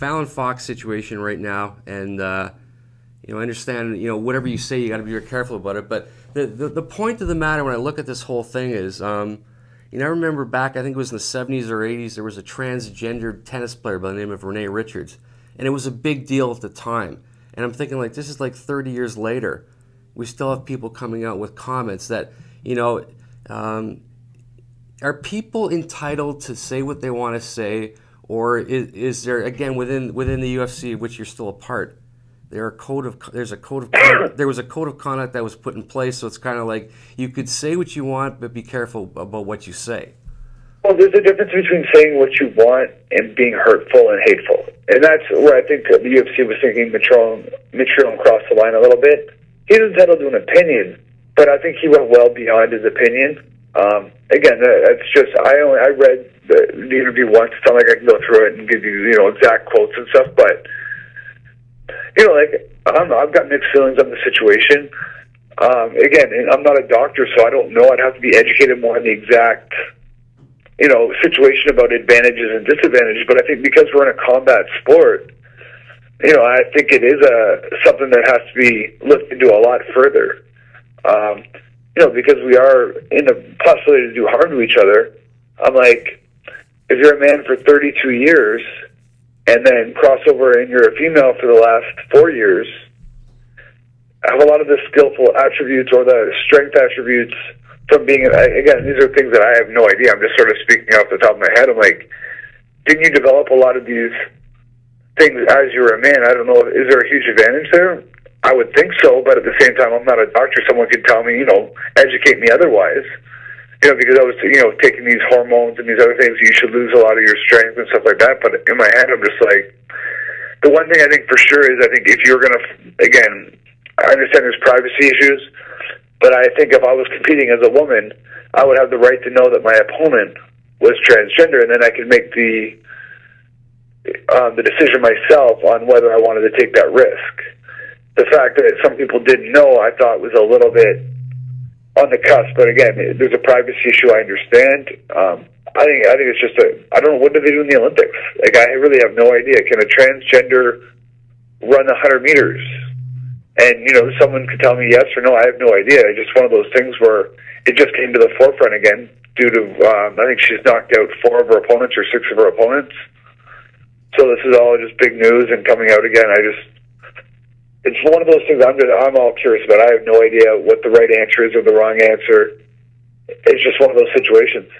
Fallon Fox situation right now, and I understand, whatever you say, you got to be very careful about it. But the point of the matter when I look at this whole thing is, I remember back, I think it was in the 70s or 80s, there was a transgendered tennis player by the name of Renee Richards, and it was a big deal at the time. And I'm thinking, like, this is like 30 years later. We still have people coming out with comments that, are people entitled to say what they want to say, or is there, again, within the UFC, which you're still a part, there was a code of conduct that was put in place, so it's kind of like you could say what you want, but be careful about what you say. Well, there's a difference between saying what you want and being hurtful and hateful, and that's where I think the UFC was thinking Mitrione crossed the line a little bit. He's entitled to an opinion, but I think he went well beyond his opinion. Again, that's just I read the interview once. It's not like I can go through it and give you exact quotes and stuff, but I've got mixed feelings on the situation. Again, I'm not a doctor, so I don't know. I'd have to be educated more on the exact situation about advantages and disadvantages. But I think because we're in a combat sport, I think it is something that has to be looked into a lot further. Because we are in the possibility to do harm to each other. I'm like, if you're a man for 32 years and then cross over and you're a female for the last 4 years, have a lot of the skillful attributes or the strength attributes from being, again, these are things that I have no idea. I'm just sort of speaking off the top of my head. I'm like, didn't you develop a lot of these things as you were a man? I don't know. Is there a huge advantage there? I would think so, but at the same time, I'm not a doctor. Someone could tell me, educate me otherwise. Because I was, taking these hormones and these other things, you should lose a lot of your strength and stuff like that. But in my head, I'm just like, the one thing I think for sure is I think if you're going to, again, I understand there's privacy issues, but I think if I was competing as a woman, I would have the right to know that my opponent was transgender, and then I could make the decision myself on whether I wanted to take that risk. The fact that some people didn't know, I thought was a little bit on the cusp. But again, there's a privacy issue. I understand. I think it's just I don't know, what do they do in the Olympics? Like, I really have no idea. Can a transgender run 100 meters? And someone could tell me yes or no. I have no idea. It's just one of those things where it just came to the forefront again due to I think she's knocked out 4 of her opponents or 6 of her opponents. So this is all just big news and coming out again. It's one of those things I'm all curious about. I have no idea what the right answer is or the wrong answer. It's just one of those situations.